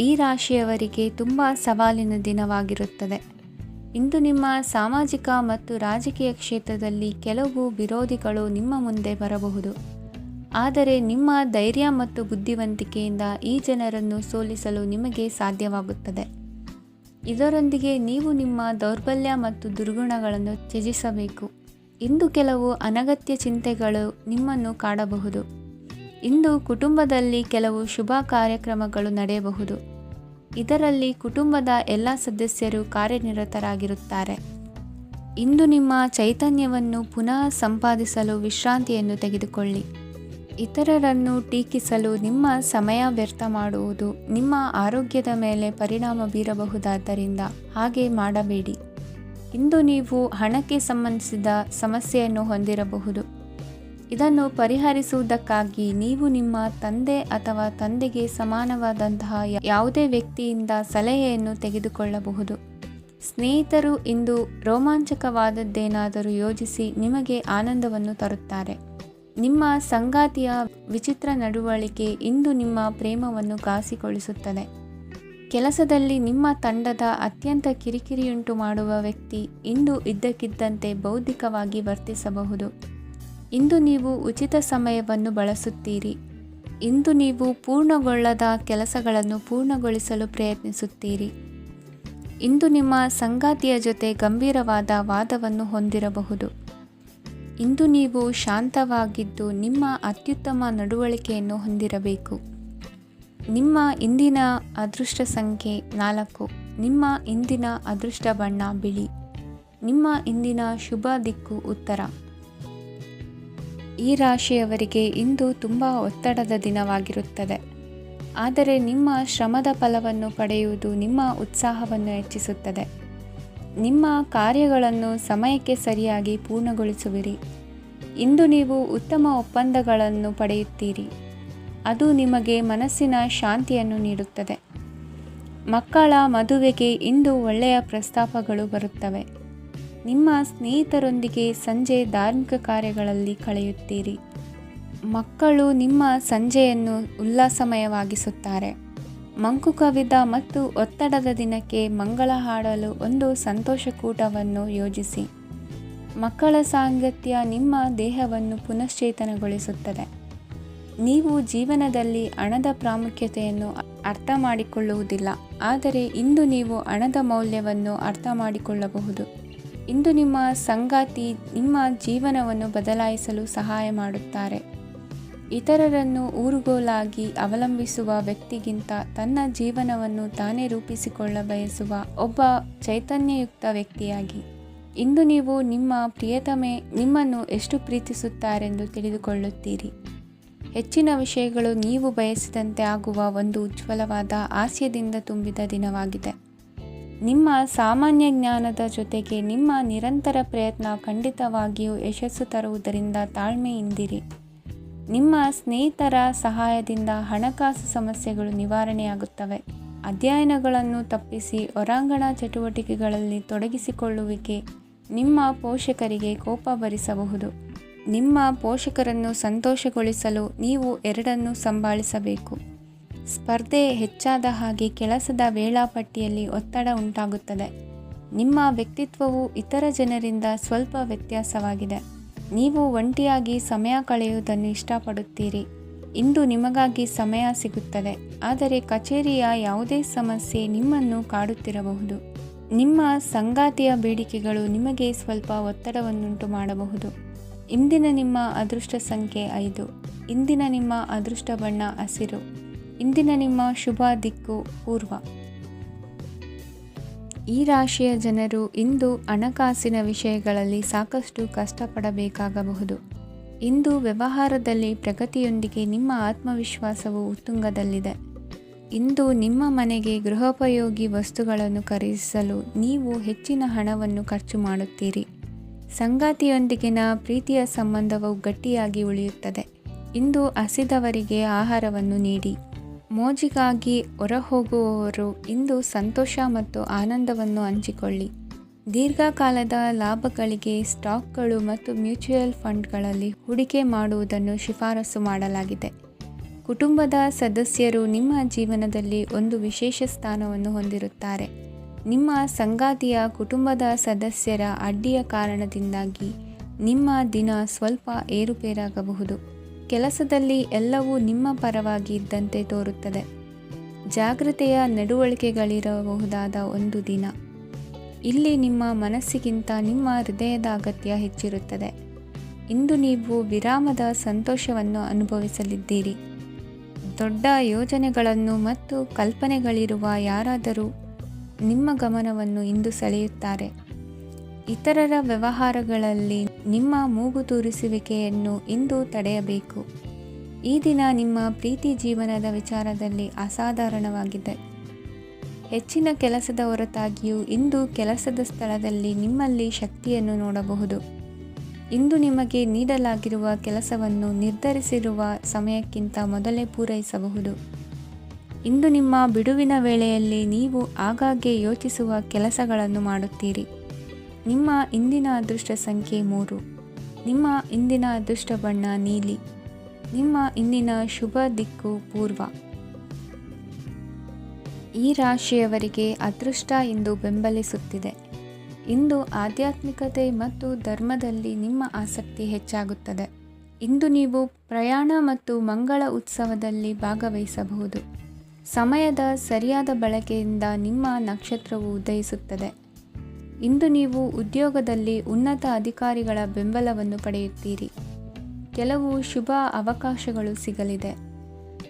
ಈ ರಾಶಿಯವರಿಗೆ ತುಂಬ ಸವಾಲಿನ ದಿನವಾಗಿರುತ್ತದೆ. ಇಂದು ನಿಮ್ಮ ಸಾಮಾಜಿಕ ಮತ್ತು ರಾಜಕೀಯ ಕ್ಷೇತ್ರದಲ್ಲಿ ಕೆಲವು ವಿರೋಧಿಗಳು ನಿಮ್ಮ ಮುಂದೆ ಬರಬಹುದು. ಆದರೆ ನಿಮ್ಮ ಧೈರ್ಯ ಮತ್ತು ಬುದ್ಧಿವಂತಿಕೆಯಿಂದ ಈ ಜನರನ್ನು ಸೋಲಿಸಲು ನಿಮಗೆ ಸಾಧ್ಯವಾಗುತ್ತದೆ. ಇದರೊಂದಿಗೆ ನೀವು ನಿಮ್ಮ ದೌರ್ಬಲ್ಯ ಮತ್ತು ದುರ್ಗುಣಗಳನ್ನು ತ್ಯಜಿಸಬೇಕು. ಇಂದು ಕೆಲವು ಅನಗತ್ಯ ಚಿಂತೆಗಳು ನಿಮ್ಮನ್ನು ಕಾಡಬಹುದು. ಇಂದು ಕುಟುಂಬದಲ್ಲಿ ಕೆಲವು ಶುಭ ಕಾರ್ಯಕ್ರಮಗಳು ನಡೆಯಬಹುದು. ಇದರಲ್ಲಿ ಕುಟುಂಬದ ಎಲ್ಲ ಸದಸ್ಯರು ಕಾರ್ಯನಿರತರಾಗಿರುತ್ತಾರೆ. ಇಂದು ನಿಮ್ಮ ಚೈತನ್ಯವನ್ನು ಪುನಃ ಸಂಪಾದಿಸಲು ವಿಶ್ರಾಂತಿಯನ್ನು ತೆಗೆದುಕೊಳ್ಳಿ. ಇತರರನ್ನು ಟೀಕಿಸಲು ನಿಮ್ಮ ಸಮಯ ವ್ಯರ್ಥ ಮಾಡುವುದು ನಿಮ್ಮ ಆರೋಗ್ಯದ ಮೇಲೆ ಪರಿಣಾಮ ಬೀರಬಹುದಾದ್ದರಿಂದ ಹಾಗೆ ಮಾಡಬೇಡಿ. ಇಂದು ನೀವು ಹಣಕ್ಕೆ ಸಂಬಂಧಿಸಿದ ಸಮಸ್ಯೆಯನ್ನು ಹೊಂದಿರಬಹುದು. ಇದನ್ನು ಪರಿಹರಿಸುವುದಕ್ಕಾಗಿ ನೀವು ನಿಮ್ಮ ತಂದೆ ಅಥವಾ ತಂದೆಗೆ ಸಮಾನವಾದಂತಹ ಯಾವುದೇ ವ್ಯಕ್ತಿಯಿಂದ ಸಲಹೆಯನ್ನು ತೆಗೆದುಕೊಳ್ಳಬಹುದು. ಸ್ನೇಹಿತರು ಇಂದು ರೋಮಾಂಚಕವಾದದ್ದೇನಾದರೂ ಯೋಜಿಸಿ ನಿಮಗೆ ಆನಂದವನ್ನು ತರುತ್ತಾರೆ. ನಿಮ್ಮ ಸಂಗಾತಿಯ ವಿಚಿತ್ರ ನಡವಳಿಕೆ ಇಂದು ನಿಮ್ಮ ಪ್ರೇಮವನ್ನು ಘಾಸಿಗೊಳಿಸುತ್ತದೆ. ಕೆಲಸದಲ್ಲಿ ನಿಮ್ಮ ತಂಡದ ಅತ್ಯಂತ ಕಿರಿಕಿರಿಯುಂಟು ಮಾಡುವ ವ್ಯಕ್ತಿ ಇಂದು ಇದ್ದಕ್ಕಿದ್ದಂತೆ ಬೌದ್ಧಿಕವಾಗಿ ವರ್ತಿಸಬಹುದು. ಇಂದು ನೀವು ಉಚಿತ ಸಮಯವನ್ನು ಬಳಸುತ್ತೀರಿ. ಇಂದು ನೀವು ಪೂರ್ಣಗೊಳ್ಳದ ಕೆಲಸಗಳನ್ನು ಪೂರ್ಣಗೊಳಿಸಲು ಪ್ರಯತ್ನಿಸುತ್ತೀರಿ. ಇಂದು ನಿಮ್ಮ ಸಂಗಾತಿಯ ಜೊತೆ ಗಂಭೀರವಾದ ವಾದವನ್ನು ಹೊಂದಿರಬಹುದು. ಇಂದು ನೀವು ಶಾಂತವಾಗಿದ್ದು ನಿಮ್ಮ ಅತ್ಯುತ್ತಮ ನಡವಳಿಕೆಯನ್ನು ಹೊಂದಿರಬೇಕು. ನಿಮ್ಮ ಇಂದಿನ ಅದೃಷ್ಟ ಸಂಖ್ಯೆ 4. ನಿಮ್ಮ ಇಂದಿನ ಅದೃಷ್ಟ ಬಣ್ಣ ಬಿಳಿ. ನಿಮ್ಮ ಇಂದಿನ ಶುಭ ದಿಕ್ಕು ಉತ್ತರ. ಈ ರಾಶಿಯವರಿಗೆ ಇಂದು ತುಂಬ ಒತ್ತಡದ ದಿನವಾಗಿರುತ್ತದೆ. ಆದರೆ ನಿಮ್ಮ ಶ್ರಮದ ಫಲವನ್ನು ಪಡೆಯುವುದು ನಿಮ್ಮ ಉತ್ಸಾಹವನ್ನು ಹೆಚ್ಚಿಸುತ್ತದೆ. ನಿಮ್ಮ ಕಾರ್ಯಗಳನ್ನು ಸಮಯಕ್ಕೆ ಸರಿಯಾಗಿ ಪೂರ್ಣಗೊಳಿಸುವಿರಿ. ಇಂದು ನೀವು ಉತ್ತಮ ಒಪ್ಪಂದಗಳನ್ನು ಪಡೆಯುತ್ತೀರಿ. ಅದು ನಿಮಗೆ ಮನಸ್ಸಿನ ಶಾಂತಿಯನ್ನು ನೀಡುತ್ತದೆ. ಮಕ್ಕಳ ಮದುವೆಗೆ ಇಂದು ಒಳ್ಳೆಯ ಪ್ರಸ್ತಾಪಗಳು ಬರುತ್ತವೆ. ನಿಮ್ಮ ಸ್ನೇಹಿತರೊಂದಿಗೆ ಸಂಜೆ ಧಾರ್ಮಿಕ ಕಾರ್ಯಗಳಲ್ಲಿ ಕಳೆಯುತ್ತೀರಿ. ಮಕ್ಕಳು ನಿಮ್ಮ ಸಂಜೆಯನ್ನು ಉಲ್ಲಾಸಮಯವಾಗಿಸುತ್ತಾರೆ. ಮಂಕು ಕವಿದ ಮತ್ತು ಒತ್ತಡದ ದಿನಕ್ಕೆ ಮಂಗಳ ಹಾಡಲು ಒಂದು ಸಂತೋಷಕೂಟವನ್ನು ಯೋಜಿಸಿ. ಮಕ್ಕಳ ಸಾಂಗತ್ಯ ನಿಮ್ಮ ದೇಹವನ್ನು ಪುನಶ್ಚೇತನಗೊಳಿಸುತ್ತದೆ. ನೀವು ಜೀವನದಲ್ಲಿ ಹಣದ ಪ್ರಾಮುಖ್ಯತೆಯನ್ನು ಅರ್ಥ ಮಾಡಿಕೊಳ್ಳುವುದಿಲ್ಲ, ಆದರೆ ಇಂದು ನೀವು ಹಣದ ಮೌಲ್ಯವನ್ನು ಅರ್ಥ ಮಾಡಿಕೊಳ್ಳಬಹುದು. ಇಂದು ನಿಮ್ಮ ಸಂಗಾತಿ ನಿಮ್ಮ ಜೀವನವನ್ನು ಬದಲಾಯಿಸಲು ಸಹಾಯ ಮಾಡುತ್ತಾರೆ. ಇತರರನ್ನು ಊರುಗೋಲಾಗಿ ಅವಲಂಬಿಸುವ ವ್ಯಕ್ತಿಗಿಂತ ತನ್ನ ಜೀವನವನ್ನು ತಾನೇ ರೂಪಿಸಿಕೊಳ್ಳ ಬಯಸುವ ಒಬ್ಬ ಚೈತನ್ಯಯುಕ್ತ ವ್ಯಕ್ತಿಯಾಗಿ. ಇಂದು ನೀವು ನಿಮ್ಮ ಪ್ರಿಯತಮೆ ನಿಮ್ಮನ್ನು ಎಷ್ಟು ಪ್ರೀತಿಸುತ್ತಾರೆಂದು ತಿಳಿದುಕೊಳ್ಳುತ್ತೀರಿ. ಹೆಚ್ಚಿನ ವಿಷಯಗಳು ನೀವು ಬಯಸಿದಂತೆ ಆಗುವ ಒಂದು ಉಜ್ವಲವಾದ ಹಾಸ್ಯದಿಂದ ತುಂಬಿದ ದಿನವಾಗಿದೆ. ನಿಮ್ಮ ಸಾಮಾನ್ಯ ಜ್ಞಾನದ ಜೊತೆಗೆ ನಿಮ್ಮ ನಿರಂತರ ಪ್ರಯತ್ನ ಖಂಡಿತವಾಗಿಯೂ ಯಶಸ್ಸು ತರುವುದರಿಂದ ತಾಳ್ಮೆಯಿಂದಿರಿ. ನಿಮ್ಮ ಸ್ನೇಹಿತರ ಸಹಾಯದಿಂದ ಹಣಕಾಸು ಸಮಸ್ಯೆಗಳು ನಿವಾರಣೆಯಾಗುತ್ತವೆ. ಅಧ್ಯಯನಗಳನ್ನು ತಪ್ಪಿಸಿ ಹೊರಾಂಗಣ ಚಟುವಟಿಕೆಗಳಲ್ಲಿ ತೊಡಗಿಸಿಕೊಳ್ಳುವಿಕೆ ನಿಮ್ಮ ಪೋಷಕರಿಗೆ ಕೋಪ ಭರಿಸಬಹುದು. ನಿಮ್ಮ ಪೋಷಕರನ್ನು ಸಂತೋಷಗೊಳಿಸಲು ನೀವು ಎರಡನ್ನೂ ಸಂಭಾಳಿಸಬೇಕು. ಸ್ಪರ್ಧೆ ಹೆಚ್ಚಾದ ಹಾಗೆ ಕೆಲಸದ ವೇಳಾಪಟ್ಟಿಯಲ್ಲಿ ಒತ್ತಡ ಉಂಟಾಗುತ್ತದೆ. ನಿಮ್ಮ ವ್ಯಕ್ತಿತ್ವವು ಇತರ ಜನರಿಂದ ಸ್ವಲ್ಪ ವ್ಯತ್ಯಾಸವಾಗಿದೆ. ನೀವು ಒಂಟಿಯಾಗಿ ಸಮಯ ಕಳೆಯುವುದನ್ನು ಇಷ್ಟಪಡುತ್ತೀರಿ. ಇಂದು ನಿಮಗಾಗಿ ಸಮಯ ಸಿಗುತ್ತದೆ, ಆದರೆ ಕಚೇರಿಯ ಯಾವುದೇ ಸಮಸ್ಯೆ ನಿಮ್ಮನ್ನು ಕಾಡುತ್ತಿರಬಹುದು. ನಿಮ್ಮ ಸಂಗಾತಿಯ ಬೇಡಿಕೆಗಳು ನಿಮಗೆ ಸ್ವಲ್ಪ ಒತ್ತಡವನ್ನುಂಟು ಮಾಡಬಹುದು. ಇಂದಿನ ನಿಮ್ಮ ಅದೃಷ್ಟ ಸಂಖ್ಯೆ 5. ಇಂದಿನ ನಿಮ್ಮ ಅದೃಷ್ಟ ಬಣ್ಣ ಹಸಿರು. ಇಂದಿನ ನಿಮ್ಮ ಶುಭ ದಿಕ್ಕು ಪೂರ್ವ. ಈ ರಾಶಿಯ ಜನರು ಇಂದು ಹಣಕಾಸಿನ ವಿಷಯಗಳಲ್ಲಿ ಸಾಕಷ್ಟು ಕಷ್ಟಪಡಬೇಕಾಗಬಹುದು. ಇಂದು ವ್ಯವಹಾರದಲ್ಲಿ ಪ್ರಗತಿಯೊಂದಿಗೆ ನಿಮ್ಮ ಆತ್ಮವಿಶ್ವಾಸವು ಉತ್ತುಂಗದಲ್ಲಿದೆ. ಇಂದು ನಿಮ್ಮ ಮನೆಗೆ ಗೃಹೋಪಯೋಗಿ ವಸ್ತುಗಳನ್ನು ಖರೀದಿಸಲು ನೀವು ಹೆಚ್ಚಿನ ಹಣವನ್ನು ಖರ್ಚು ಮಾಡುತ್ತೀರಿ. ಸಂಗಾತಿಯೊಂದಿಗಿನ ಪ್ರೀತಿಯ ಸಂಬಂಧವು ಗಟ್ಟಿಯಾಗಿ ಉಳಿಯುತ್ತದೆ. ಇಂದು ಹಸಿದವರಿಗೆ ಆಹಾರವನ್ನು ನೀಡಿ. ಮೋಜಿಗಾಗಿ ಹೊರಹೋಗುವವರು ಇಂದು ಸಂತೋಷ ಮತ್ತು ಆನಂದವನ್ನು ಹಂಚಿಕೊಳ್ಳಿ. ದೀರ್ಘಕಾಲದ ಲಾಭಗಳಿಗೆ ಸ್ಟಾಕ್ಗಳು ಮತ್ತು ಮ್ಯೂಚುವಲ್ ಫಂಡ್ಗಳಲ್ಲಿ ಹೂಡಿಕೆ ಮಾಡುವುದನ್ನು ಶಿಫಾರಸು ಮಾಡಲಾಗಿದೆ. ಕುಟುಂಬದ ಸದಸ್ಯರು ನಿಮ್ಮ ಜೀವನದಲ್ಲಿ ಒಂದು ವಿಶೇಷ ಸ್ಥಾನವನ್ನು ಹೊಂದಿರುತ್ತಾರೆ. ನಿಮ್ಮ ಸಂಗಾತಿಯ ಕುಟುಂಬದ ಸದಸ್ಯರ ಅಡ್ಡಿಯ ಕಾರಣದಿಂದಾಗಿ ನಿಮ್ಮ ದಿನ ಸ್ವಲ್ಪ ಏರುಪೇರಾಗಬಹುದು. ಕೆಲಸದಲ್ಲಿ ಎಲ್ಲವೂ ನಿಮ್ಮ ಪರವಾಗಿ ಇದ್ದಂತೆ ತೋರುತ್ತದೆ. ಜಾಗ್ರತೆಯ ನಡವಳಿಕೆಗಳಿರಬಹುದಾದ ಒಂದು ದಿನ. ಇಲ್ಲಿ ನಿಮ್ಮ ಮನಸ್ಸಿಗಿಂತ ನಿಮ್ಮ ಹೃದಯದ ಅಗತ್ಯ ಹೆಚ್ಚಿರುತ್ತದೆ. ಇಂದು ನೀವು ವಿರಾಮದ ಸಂತೋಷವನ್ನು ಅನುಭವಿಸಲಿದ್ದೀರಿ. ದೊಡ್ಡ ಯೋಜನೆಗಳನ್ನು ಮತ್ತು ಕಲ್ಪನೆಗಳಿರುವ ಯಾರಾದರೂ ನಿಮ್ಮ ಗಮನವನ್ನು ಇಂದು ಸೆಳೆಯುತ್ತಾರೆ. ಇತರರ ವ್ಯವಹಾರಗಳಲ್ಲಿ ನಿಮ್ಮ ಮೂಗು ತೂರಿಸುವಿಕೆಯನ್ನು ಇಂದು ತಡೆಯಬೇಕು. ಈ ದಿನ ನಿಮ್ಮ ಪ್ರೀತಿ ಜೀವನದ ವಿಚಾರದಲ್ಲಿ ಅಸಾಧಾರಣವಾಗಿದೆ. ಹೆಚ್ಚಿನ ಕೆಲಸದ ಹೊರತಾಗಿಯೂ ಇಂದು ಕೆಲಸದ ಸ್ಥಳದಲ್ಲಿ ನಿಮ್ಮಲ್ಲಿ ಶಕ್ತಿಯನ್ನು ನೋಡಬಹುದು. ಇಂದು ನಿಮಗೆ ನೀಡಲಾಗಿರುವ ಕೆಲಸವನ್ನು ನಿರ್ಧರಿಸಿರುವ ಸಮಯಕ್ಕಿಂತ ಮೊದಲೇ ಪೂರೈಸಬಹುದು. ಇಂದು ನಿಮ್ಮ ಬಿಡುವಿನ ವೇಳೆಯಲ್ಲಿ ನೀವು ಆಗಾಗ್ಗೆ ಯೋಚಿಸುವ ಕೆಲಸಗಳನ್ನು ಮಾಡುತ್ತೀರಿ. ನಿಮ್ಮ ಇಂದಿನ ಅದೃಷ್ಟ ಸಂಖ್ಯೆ 3. ನಿಮ್ಮ ಇಂದಿನ ಅದೃಷ್ಟ ಬಣ್ಣ ನೀಲಿ. ನಿಮ್ಮ ಇಂದಿನ ಶುಭ ದಿಕ್ಕು ಪೂರ್ವ. ಈ ರಾಶಿಯವರಿಗೆ ಅದೃಷ್ಟ ಇಂದು ಬೆಂಬಲಿಸುತ್ತಿದೆ. ಇಂದು ಆಧ್ಯಾತ್ಮಿಕತೆ ಮತ್ತು ಧರ್ಮದಲ್ಲಿ ನಿಮ್ಮ ಆಸಕ್ತಿ ಹೆಚ್ಚಾಗುತ್ತದೆ. ಇಂದು ನೀವು ಪ್ರಯಾಣ ಮತ್ತು ಮಂಗಳ ಉತ್ಸವದಲ್ಲಿ ಭಾಗವಹಿಸಬಹುದು. ಸಮಯದ ಸರಿಯಾದ ಬಳಕೆಯಿಂದ ನಿಮ್ಮ ನಕ್ಷತ್ರವು ಉದಯಿಸುತ್ತದೆ. ಇಂದು ನೀವು ಉದ್ಯೋಗದಲ್ಲಿ ಉನ್ನತ ಅಧಿಕಾರಿಗಳ ಬೆಂಬಲವನ್ನು ಪಡೆಯುತ್ತೀರಿ. ಕೆಲವು ಶುಭ ಅವಕಾಶಗಳು ಸಿಗಲಿದೆ.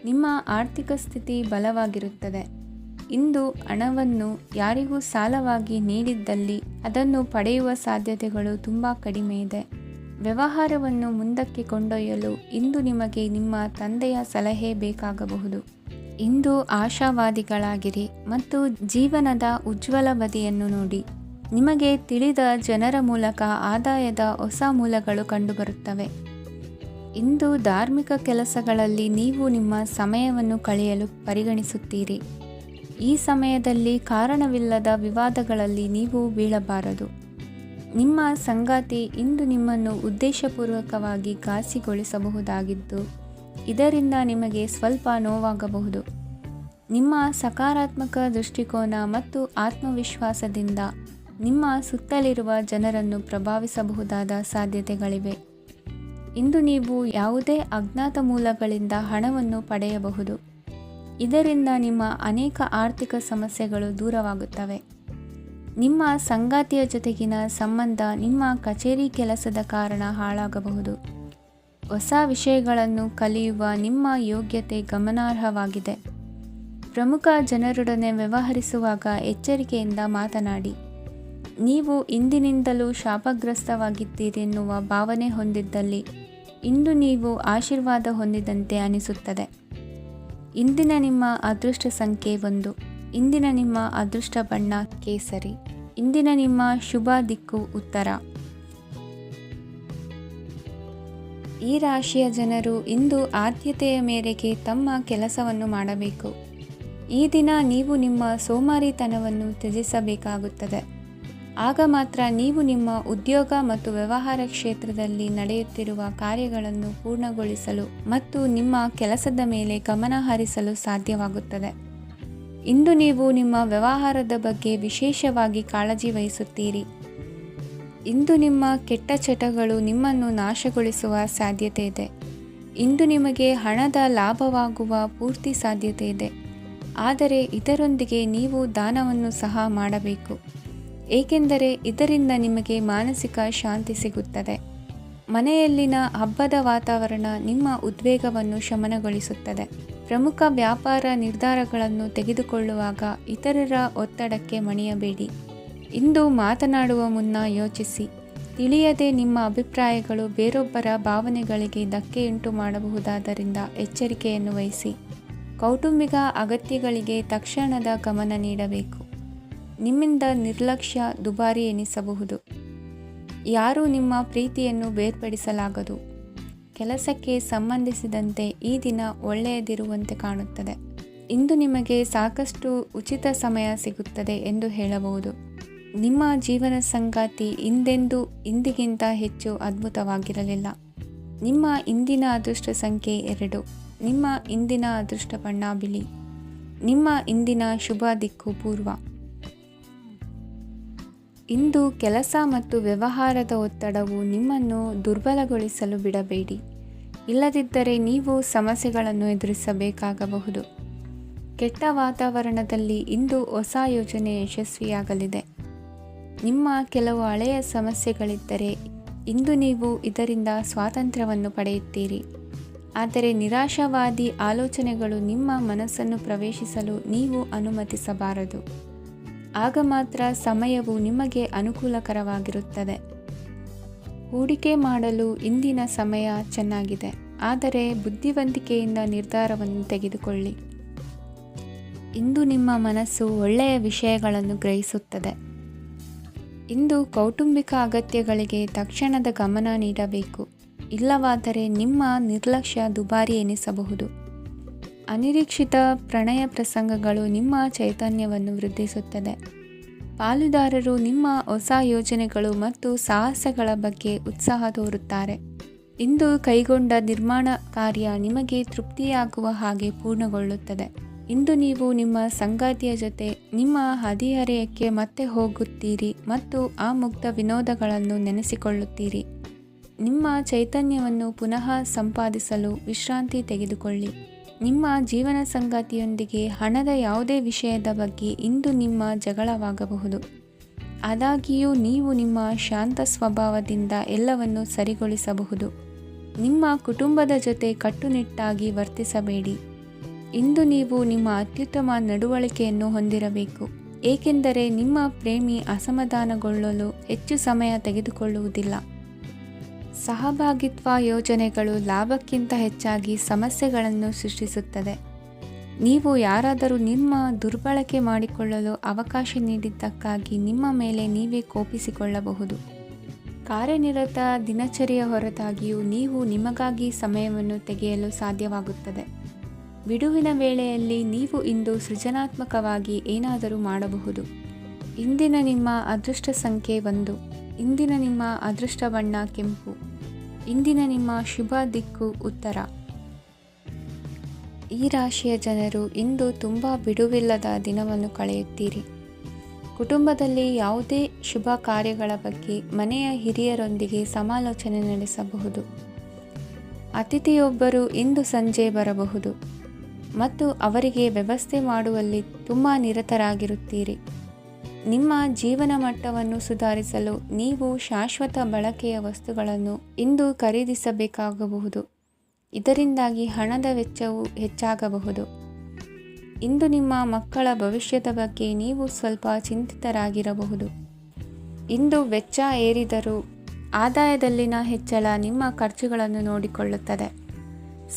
ನಿಮ್ಮ ಆರ್ಥಿಕ ಸ್ಥಿತಿ ಬಲವಾಗಿರುತ್ತದೆ. ಇಂದು ಹಣವನ್ನು ಯಾರಿಗೂ ಸಾಲವಾಗಿ ನೀಡಿದ್ದಲ್ಲಿ ಅದನ್ನು ಪಡೆಯುವ ಸಾಧ್ಯತೆಗಳು ತುಂಬ ಕಡಿಮೆ ಇದೆ. ವ್ಯವಹಾರವನ್ನು ಮುಂದಕ್ಕೆ ಕೊಂಡೊಯ್ಯಲು ಇಂದು ನಿಮಗೆ ನಿಮ್ಮ ತಂದೆಯ ಸಲಹೆ ಬೇಕಾಗಬಹುದು. ಇಂದು ಆಶಾವಾದಿಗಳಾಗಿರಿ ಮತ್ತು ಜೀವನದ ಉಜ್ವಲ ಬದಿಯನ್ನು ನೋಡಿ. ನಿಮಗೆ ತಿಳಿದ ಜನರ ಮೂಲಕ ಆದಾಯದ ಹೊಸ ಮೂಲಗಳು ಕಂಡುಬರುತ್ತವೆ. ಇಂದು ಧಾರ್ಮಿಕ ಕೆಲಸಗಳಲ್ಲಿ ನೀವು ನಿಮ್ಮ ಸಮಯವನ್ನು ಕಳೆಯಲು ಪರಿಗಣಿಸುತ್ತೀರಿ. ಈ ಸಮಯದಲ್ಲಿ ಕಾರಣವಿಲ್ಲದ ವಿವಾದಗಳಲ್ಲಿ ನೀವು ಬೀಳಬಾರದು. ನಿಮ್ಮ ಸಂಗಾತಿ ಇಂದು ನಿಮ್ಮನ್ನು ಉದ್ದೇಶಪೂರ್ವಕವಾಗಿ ಘಾಸಿಗೊಳಿಸಬಹುದಾಗಿದ್ದು, ಇದರಿಂದ ನಿಮಗೆ ಸ್ವಲ್ಪ ನೋವಾಗಬಹುದು. ನಿಮ್ಮ ಸಕಾರಾತ್ಮಕ ದೃಷ್ಟಿಕೋನ ಮತ್ತು ಆತ್ಮವಿಶ್ವಾಸದಿಂದ ನಿಮ್ಮ ಸುತ್ತಲಿರುವ ಜನರನ್ನು ಪ್ರಭಾವಿಸಬಹುದಾದ ಸಾಧ್ಯತೆಗಳಿವೆ. ಇಂದು ನೀವು ಯಾವುದೇ ಅಜ್ಞಾತ ಮೂಲಗಳಿಂದ ಹಣವನ್ನು ಪಡೆಯಬಹುದು. ಇದರಿಂದ ನಿಮ್ಮ ಅನೇಕ ಆರ್ಥಿಕ ಸಮಸ್ಯೆಗಳು ದೂರವಾಗುತ್ತವೆ. ನಿಮ್ಮ ಸಂಗಾತಿಯ ಜೊತೆಗಿನ ಸಂಬಂಧ ನಿಮ್ಮ ಕಚೇರಿ ಕೆಲಸದ ಕಾರಣ ಹಾಳಾಗಬಹುದು. ಹೊಸ ವಿಷಯಗಳನ್ನು ಕಲಿಯುವ ನಿಮ್ಮ ಯೋಗ್ಯತೆ ಗಮನಾರ್ಹವಾಗಿದೆ. ಪ್ರಮುಖ ಜನರೊಡನೆ ವ್ಯವಹರಿಸುವಾಗ ಎಚ್ಚರಿಕೆಯಿಂದ ಮಾತನಾಡಿ. ನೀವು ಇಂದಿನಿಂದಲೂ ಶಾಪಗ್ರಸ್ತವಾಗಿದ್ದೀರೆನ್ನುವ ಭಾವನೆ ಹೊಂದಿದ್ದಲ್ಲಿ ಇಂದು ನೀವು ಆಶೀರ್ವಾದ ಹೊಂದಿದಂತೆ ಅನಿಸುತ್ತದೆ. ಇಂದಿನ ನಿಮ್ಮ ಅದೃಷ್ಟ ಸಂಖ್ಯೆ 1. ಇಂದಿನ ನಿಮ್ಮ ಅದೃಷ್ಟ ಬಣ್ಣ ಕೇಸರಿ. ಇಂದಿನ ನಿಮ್ಮ ಶುಭ ದಿಕ್ಕು ಉತ್ತರ. ಈ ರಾಶಿಯ ಜನರು ಇಂದು ಆದ್ಯತೆಯ ಮೇರೆಗೆ ತಮ್ಮ ಕೆಲಸವನ್ನು ಮಾಡಬೇಕು. ಈ ದಿನ ನೀವು ನಿಮ್ಮ ಸೋಮಾರಿತನವನ್ನು ತ್ಯಜಿಸಬೇಕಾಗುತ್ತದೆ. ಆಗ ಮಾತ್ರ ನೀವು ನಿಮ್ಮ ಉದ್ಯೋಗ ಮತ್ತು ವ್ಯವಹಾರ ಕ್ಷೇತ್ರದಲ್ಲಿ ನಡೆಯುತ್ತಿರುವ ಕಾರ್ಯಗಳನ್ನು ಪೂರ್ಣಗೊಳಿಸಲು ಮತ್ತು ನಿಮ್ಮ ಕೆಲಸದ ಮೇಲೆ ಗಮನ ಹರಿಸಲು ಸಾಧ್ಯವಾಗುತ್ತದೆ. ಇಂದು ನೀವು ನಿಮ್ಮ ವ್ಯವಹಾರದ ಬಗ್ಗೆ ವಿಶೇಷವಾಗಿ ಕಾಳಜಿ ವಹಿಸುತ್ತೀರಿ. ಇಂದು ನಿಮ್ಮ ಕೆಟ್ಟ ಚಟಗಳು ನಿಮ್ಮನ್ನು ನಾಶಗೊಳಿಸುವ ಸಾಧ್ಯತೆ ಇದೆ. ಇಂದು ನಿಮಗೆ ಹಣದ ಲಾಭವಾಗುವ ಪೂರ್ತಿ ಸಾಧ್ಯತೆ ಇದೆ. ಆದರೆ ಇದರೊಂದಿಗೆ ನೀವು ದಾನವನ್ನು ಸಹ ಮಾಡಬೇಕು. ಏಕೆಂದರೆ ಇದರಿಂದ ನಿಮಗೆ ಮಾನಸಿಕ ಶಾಂತಿ ಸಿಗುತ್ತದೆ. ಮನೆಯಲ್ಲಿನ ಹಬ್ಬದ ವಾತಾವರಣ ನಿಮ್ಮ ಉದ್ವೇಗವನ್ನು ಶಮನಗೊಳಿಸುತ್ತದೆ. ಪ್ರಮುಖ ವ್ಯಾಪಾರ ನಿರ್ಧಾರಗಳನ್ನು ತೆಗೆದುಕೊಳ್ಳುವಾಗ ಇತರರ ಒತ್ತಡಕ್ಕೆ ಮಣಿಯಬೇಡಿ. ಇಂದು ಮಾತನಾಡುವ ಮುನ್ನ ಯೋಚಿಸಿ. ತಿಳಿಯದೆ ನಿಮ್ಮ ಅಭಿಪ್ರಾಯಗಳು ಬೇರೊಬ್ಬರ ಭಾವನೆಗಳಿಗೆ ಧಕ್ಕೆಯುಂಟು ಮಾಡಬಹುದಾದ್ದರಿಂದ ಎಚ್ಚರಿಕೆಯನ್ನು ವಹಿಸಿ. ಕೌಟುಂಬಿಕ ಅಗತ್ಯಗಳಿಗೆ ತಕ್ಷಣದ ಗಮನ ನೀಡಬೇಕು. ನಿಮ್ಮಿಂದ ನಿರ್ಲಕ್ಷ್ಯ ದುಬಾರಿ ಎನಿಸಬಹುದು. ಯಾರೂ ನಿಮ್ಮ ಪ್ರೀತಿಯನ್ನು ಬೇರ್ಪಡಿಸಲಾಗದು. ಕೆಲಸಕ್ಕೆ ಸಂಬಂಧಿಸಿದಂತೆ ಈ ದಿನ ಒಳ್ಳೆಯದಿರುವಂತೆ ಕಾಣುತ್ತದೆ. ಇಂದು ನಿಮಗೆ ಸಾಕಷ್ಟು ಉಚಿತ ಸಮಯ ಸಿಗುತ್ತದೆ ಎಂದು ಹೇಳಬಹುದು. ನಿಮ್ಮ ಜೀವನ ಸಂಗಾತಿ ಇಂದೆಂದೂ ಇಂದಿಗಿಂತ ಹೆಚ್ಚು ಅದ್ಭುತವಾಗಿರಲಿಲ್ಲ. ನಿಮ್ಮ ಇಂದಿನ ಅದೃಷ್ಟ ಸಂಖ್ಯೆ 2. ನಿಮ್ಮ ಇಂದಿನ ಅದೃಷ್ಟ ಬಣ್ಣ ಬಿಳಿ. ನಿಮ್ಮ ಇಂದಿನ ಶುಭ ದಿಕ್ಕು ಪೂರ್ವ. ಇಂದು ಕೆಲಸ ಮತ್ತು ವ್ಯವಹಾರದ ಒತ್ತಡವು ನಿಮ್ಮನ್ನು ದುರ್ಬಲಗೊಳಿಸಲು ಬಿಡಬೇಡಿ. ಇಲ್ಲದಿದ್ದರೆ ನೀವು ಸಮಸ್ಯೆಗಳನ್ನು ಎದುರಿಸಬೇಕಾಗಬಹುದು. ಕೆಟ್ಟ ವಾತಾವರಣದಲ್ಲಿ ಇಂದು ಹೊಸ ಯೋಜನೆ ಯಶಸ್ವಿಯಾಗಲಿದೆ. ನಿಮ್ಮ ಕೆಲವು ಹಳೆಯ ಸಮಸ್ಯೆಗಳಿದ್ದರೆ ಇಂದು ನೀವು ಇದರಿಂದ ಸ್ವಾತಂತ್ರ್ಯವನ್ನು ಪಡೆಯುತ್ತೀರಿ. ಆದರೆ ನಿರಾಶಾವಾದಿ ಆಲೋಚನೆಗಳು ನಿಮ್ಮ ಮನಸ್ಸನ್ನು ಪ್ರವೇಶಿಸಲು ನೀವು ಅನುಮತಿಸಬಾರದು. ಆಗ ಮಾತ್ರ ಸಮಯವು ನಿಮಗೆ ಅನುಕೂಲಕರವಾಗಿರುತ್ತದೆ. ಹೂಡಿಕೆ ಮಾಡಲು ಇಂದಿನ ಸಮಯ ಚೆನ್ನಾಗಿದೆ, ಆದರೆ ಬುದ್ಧಿವಂತಿಕೆಯಿಂದ ನಿರ್ಧಾರವನ್ನು ತೆಗೆದುಕೊಳ್ಳಿ. ಇಂದು ನಿಮ್ಮ ಮನಸ್ಸು ಒಳ್ಳೆಯ ವಿಷಯಗಳನ್ನು ಗ್ರಹಿಸುತ್ತದೆ. ಇಂದು ಕೌಟುಂಬಿಕ ಅಗತ್ಯಗಳಿಗೆ ತಕ್ಷಣದ ಗಮನ ನೀಡಬೇಕು. ಇಲ್ಲವಾದರೆ ನಿಮ್ಮ ನಿರ್ಲಕ್ಷ್ಯ ದುಬಾರಿ ಎನಿಸಬಹುದು. ಅನಿರೀಕ್ಷಿತ ಪ್ರಣಯ ಪ್ರಸಂಗಗಳು ನಿಮ್ಮ ಚೈತನ್ಯವನ್ನು ವೃದ್ಧಿಸುತ್ತದೆ. ಪಾಲುದಾರರು ನಿಮ್ಮ ಹೊಸ ಯೋಜನೆಗಳು ಮತ್ತು ಸಾಹಸಗಳ ಬಗ್ಗೆ ಉತ್ಸಾಹ ತೋರುತ್ತಾರೆ. ಇಂದು ಕೈಗೊಂಡ ನಿರ್ಮಾಣ ಕಾರ್ಯ ನಿಮಗೆ ತೃಪ್ತಿಯಾಗುವ ಹಾಗೆ ಪೂರ್ಣಗೊಳ್ಳುತ್ತದೆ. ಇಂದು ನೀವು ನಿಮ್ಮ ಸಂಗಾತಿಯ ಜೊತೆ ನಿಮ್ಮ ಹದಿಹರೆಯಕ್ಕೆ ಮತ್ತೆ ಹೋಗುತ್ತೀರಿ ಮತ್ತು ಆ ಮುಗ್ಧ ವಿನೋದಗಳನ್ನು ನೆನೆಸಿಕೊಳ್ಳುತ್ತೀರಿ. ನಿಮ್ಮ ಚೈತನ್ಯವನ್ನು ಪುನಃ ಸಂಪಾದಿಸಲು ವಿಶ್ರಾಂತಿ ತೆಗೆದುಕೊಳ್ಳಿ. ನಿಮ್ಮ ಜೀವನ ಸಂಗಾತಿಯೊಂದಿಗೆ ಹಣದ ಯಾವುದೇ ವಿಷಯದ ಬಗ್ಗೆ ಇಂದು ನಿಮ್ಮ ಜಗಳವಾಗಬಹುದು. ಆದಾಗ್ಯೂ ನೀವು ನಿಮ್ಮ ಶಾಂತ ಸ್ವಭಾವದಿಂದ ಎಲ್ಲವನ್ನು ಸರಿಗೊಳಿಸಬಹುದು. ನಿಮ್ಮ ಕುಟುಂಬದ ಜೊತೆ ಕಟ್ಟುನಿಟ್ಟಾಗಿ ವರ್ತಿಸಬೇಡಿ. ಇಂದು ನೀವು ನಿಮ್ಮ ಅತ್ಯುತ್ತಮ ನಡವಳಿಕೆಯನ್ನು ಹೊಂದಿರಬೇಕು, ಏಕೆಂದರೆ ನಿಮ್ಮ ಪ್ರೇಮಿ ಅಸಮಾಧಾನಗೊಳ್ಳಲು ಹೆಚ್ಚು ಸಮಯ ತೆಗೆದುಕೊಳ್ಳುವುದಿಲ್ಲ. ಸಹಭಾಗಿತ್ವ ಯೋಜನೆಗಳು ಲಾಭಕ್ಕಿಂತ ಹೆಚ್ಚಾಗಿ ಸಮಸ್ಯೆಗಳನ್ನು ಸೃಷ್ಟಿಸುತ್ತದೆ. ನೀವು ಯಾರಾದರೂ ನಿಮ್ಮ ದುರ್ಬಳಕೆ ಮಾಡಿಕೊಳ್ಳಲು ಅವಕಾಶ ನೀಡಿದ್ದಕ್ಕಾಗಿ ನಿಮ್ಮ ಮೇಲೆ ನೀವೇ ಕೋಪಿಸಿಕೊಳ್ಳಬಹುದು. ಕಾರ್ಯನಿರತ ದಿನಚರಿಯ ಹೊರತಾಗಿಯೂ ನೀವು ನಿಮಗಾಗಿ ಸಮಯವನ್ನು ತೆಗೆಯಲು ಸಾಧ್ಯವಾಗುತ್ತದೆ. ಬಿಡುವಿನ ವೇಳೆಯಲ್ಲಿ ನೀವು ಇಂದು ಸೃಜನಾತ್ಮಕವಾಗಿ ಏನಾದರೂ ಮಾಡಬಹುದು. ಇಂದಿನ ನಿಮ್ಮ ಅದೃಷ್ಟ ಸಂಖ್ಯೆ 1. ಇಂದಿನ ನಿಮ್ಮ ಅದೃಷ್ಟ ಬಣ್ಣ ಕೆಂಪು. ಇಂದಿನ ನಿಮ್ಮ ಶುಭ ದಿಕ್ಕು ಉತ್ತರ. ಈ ರಾಶಿಯ ಜನರು ಇಂದು ತುಂಬ ಬಿಡುವಿಲ್ಲದ ದಿನವನ್ನು ಕಳೆಯುತ್ತೀರಿ. ಕುಟುಂಬದಲ್ಲಿ ಯಾವುದೇ ಶುಭ ಕಾರ್ಯಗಳ ಬಗ್ಗೆ ಮನೆಯ ಹಿರಿಯರೊಂದಿಗೆ ಸಮಾಲೋಚನೆ ನಡೆಸಬಹುದು. ಅತಿಥಿಯೊಬ್ಬರು ಇಂದು ಸಂಜೆ ಬರಬಹುದು ಮತ್ತು ಅವರಿಗೆ ವ್ಯವಸ್ಥೆ ಮಾಡುವಲ್ಲಿ ತುಂಬ ನಿರತರಾಗಿರುತ್ತೀರಿ. ನಿಮ್ಮ ಜೀವನ ಮಟ್ಟವನ್ನು ಸುಧಾರಿಸಲು ನೀವು ಶಾಶ್ವತ ಬಳಕೆಯ ವಸ್ತುಗಳನ್ನು ಇಂದು ಖರೀದಿಸಬೇಕಾಗಬಹುದು. ಇದರಿಂದಾಗಿ ಹಣದ ವೆಚ್ಚವು ಹೆಚ್ಚಾಗಬಹುದು. ಇಂದು ನಿಮ್ಮ ಮಕ್ಕಳ ಭವಿಷ್ಯದ ಬಗ್ಗೆ ನೀವು ಸ್ವಲ್ಪ ಚಿಂತಿತರಾಗಿರಬಹುದು. ಇಂದು ವೆಚ್ಚ ಏರಿದರೂ ಆದಾಯದಲ್ಲಿನ ಹೆಚ್ಚಳ ನಿಮ್ಮ ಖರ್ಚುಗಳನ್ನು ನೋಡಿಕೊಳ್ಳುತ್ತದೆ.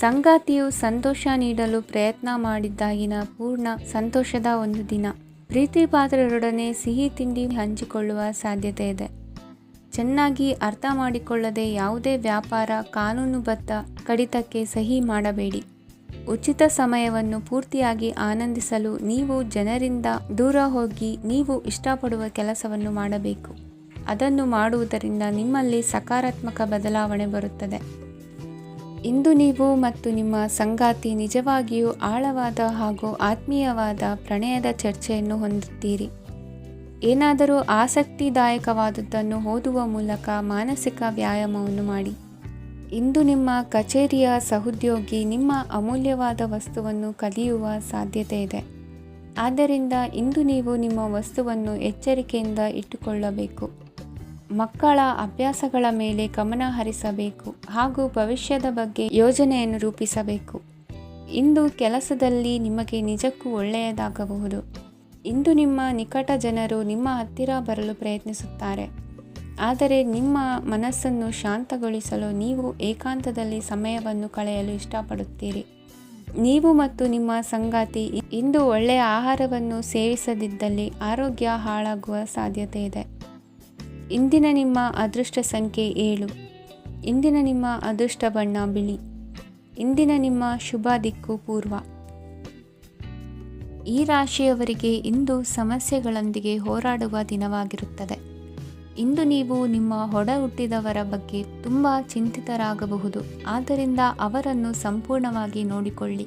ಸಂಗಾತಿಯು ಸಂತೋಷ ನೀಡಲು ಪ್ರಯತ್ನ ಮಾಡಿದ್ದಾಗಿನ ಪೂರ್ಣ ಸಂತೋಷದ ಒಂದು ದಿನ. ಪ್ರೀತಿ ಪಾತ್ರರೊಡನೆ ಸಿಹಿ ತಿಂಡಿ ಹಂಚಿಕೊಳ್ಳುವ ಸಾಧ್ಯತೆ ಇದೆ. ಚೆನ್ನಾಗಿ ಅರ್ಥ ಮಾಡಿಕೊಳ್ಳದೆ ಯಾವುದೇ ವ್ಯಾಪಾರ ಕಾನೂನುಬದ್ಧ ಕಡಿತಕ್ಕೆ ಸಹಿ ಮಾಡಬೇಡಿ. ಉಚಿತ ಸಮಯವನ್ನು ಪೂರ್ತಿಯಾಗಿ ಆನಂದಿಸಲು ನೀವು ಜನರಿಂದ ದೂರ ಹೋಗಿ ನೀವು ಇಷ್ಟಪಡುವ ಕೆಲಸವನ್ನು ಮಾಡಬೇಕು. ಅದನ್ನು ಮಾಡುವುದರಿಂದ ನಿಮ್ಮಲ್ಲಿ ಸಕಾರಾತ್ಮಕ ಬದಲಾವಣೆ ಬರುತ್ತದೆ. ಇಂದು ನೀವು ಮತ್ತು ನಿಮ್ಮ ಸಂಗಾತಿ ನಿಜವಾಗಿಯೂ ಆಳವಾದ ಹಾಗೂ ಆತ್ಮೀಯವಾದ ಪ್ರಣಯದ ಚರ್ಚೆಯನ್ನು ಹೊಂದುತ್ತೀರಿ. ಏನಾದರೂ ಆಸಕ್ತಿದಾಯಕವಾದುದನ್ನು ಓದುವ ಮೂಲಕ ಮಾನಸಿಕ ವ್ಯಾಯಾಮವನ್ನು ಮಾಡಿ. ಇಂದು ನಿಮ್ಮ ಕಚೇರಿಯ ಸಹೋದ್ಯೋಗಿ ನಿಮ್ಮ ಅಮೂಲ್ಯವಾದ ವಸ್ತುವನ್ನು ಕದಿಯುವ ಸಾಧ್ಯತೆ ಇದೆ. ಆದ್ದರಿಂದ ಇಂದು ನೀವು ನಿಮ್ಮ ವಸ್ತುವನ್ನು ಎಚ್ಚರಿಕೆಯಿಂದ ಇಟ್ಟುಕೊಳ್ಳಬೇಕು. ಮಕ್ಕಳ ಅಭ್ಯಾಸಗಳ ಮೇಲೆ ಗಮನ ಹರಿಸಬೇಕು ಹಾಗೂ ಭವಿಷ್ಯದ ಬಗ್ಗೆ ಯೋಜನೆಯನ್ನು ರೂಪಿಸಬೇಕು. ಇಂದು ಕೆಲಸದಲ್ಲಿ ನಿಮಗೆ ನಿಜಕ್ಕೂ ಒಳ್ಳೆಯದಾಗಬಹುದು. ಇಂದು ನಿಮ್ಮ ನಿಕಟ ಜನರು ನಿಮ್ಮ ಹತ್ತಿರ ಬರಲು ಪ್ರಯತ್ನಿಸುತ್ತಾರೆ. ಆದರೆ ನಿಮ್ಮ ಮನಸ್ಸನ್ನು ಶಾಂತಗೊಳಿಸಲು ನೀವು ಏಕಾಂತದಲ್ಲಿ ಸಮಯವನ್ನು ಕಳೆಯಲು ಇಷ್ಟಪಡುತ್ತೀರಿ. ನೀವು ಮತ್ತು ನಿಮ್ಮ ಸಂಗಾತಿ ಇಂದು ಒಳ್ಳೆಯ ಆಹಾರವನ್ನು ಸೇವಿಸದಿದ್ದಲ್ಲಿ ಆರೋಗ್ಯ ಹಾಳಾಗುವ ಸಾಧ್ಯತೆ ಇದೆ. ಇಂದಿನ ನಿಮ್ಮ ಅದೃಷ್ಟ ಸಂಖ್ಯೆ 7. ಇಂದಿನ ನಿಮ್ಮ ಅದೃಷ್ಟ ಬಣ್ಣ ಬಿಳಿ. ಇಂದಿನ ನಿಮ್ಮ ಶುಭ ದಿಕ್ಕು ಪೂರ್ವ. ಈ ರಾಶಿಯವರಿಗೆ ಇಂದು ಸಮಸ್ಯೆಗಳೊಂದಿಗೆ ಹೋರಾಡುವ ದಿನವಾಗಿರುತ್ತದೆ. ಇಂದು ನೀವು ನಿಮ್ಮ ಒಡ ಹುಟ್ಟಿದವರ ಬಗ್ಗೆ ತುಂಬ ಚಿಂತಿತರಾಗಬಹುದು. ಆದ್ದರಿಂದ ಅವರನ್ನು ಸಂಪೂರ್ಣವಾಗಿ ನೋಡಿಕೊಳ್ಳಿ.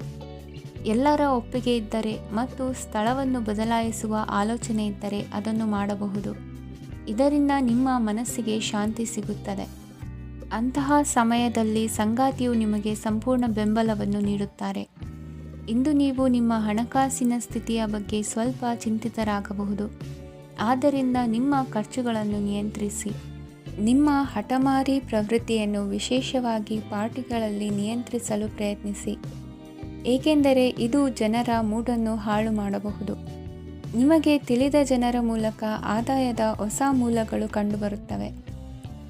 ಎಲ್ಲರ ಒಪ್ಪಿಗೆ ಇದ್ದರೆ ಮತ್ತು ಸ್ಥಳವನ್ನು ಬದಲಾಯಿಸುವ ಆಲೋಚನೆ ಇದ್ದರೆ ಅದನ್ನು ಮಾಡಬಹುದು. ಇದರಿಂದ ನಿಮ್ಮ ಮನಸ್ಸಿಗೆ ಶಾಂತಿ ಸಿಗುತ್ತದೆ. ಅಂತಹ ಸಮಯದಲ್ಲಿ ಸಂಗಾತಿಯು ನಿಮಗೆ ಸಂಪೂರ್ಣ ಬೆಂಬಲವನ್ನು ನೀಡುತ್ತಾರೆ. ಇಂದು ನೀವು ನಿಮ್ಮ ಹಣಕಾಸಿನ ಸ್ಥಿತಿಯ ಬಗ್ಗೆ ಸ್ವಲ್ಪ ಚಿಂತಿತರಾಗಬಹುದು. ಆದ್ದರಿಂದ ನಿಮ್ಮ ಖರ್ಚುಗಳನ್ನು ನಿಯಂತ್ರಿಸಿ. ನಿಮ್ಮ ಹಠಮಾರಿ ಪ್ರವೃತ್ತಿಯನ್ನು ವಿಶೇಷವಾಗಿ ಪಾರ್ಟಿಗಳಲ್ಲಿ ನಿಯಂತ್ರಿಸಲು ಪ್ರಯತ್ನಿಸಿ, ಏಕೆಂದರೆ ಇದು ಜನರ ಮೂಡನ್ನು ಹಾಳು ಮಾಡಬಹುದು. ನಿಮಗೆ ತಿಳಿದ ಜನರ ಮೂಲಕ ಆದಾಯದ ಹೊಸ ಮೂಲಗಳು ಕಂಡುಬರುತ್ತವೆ.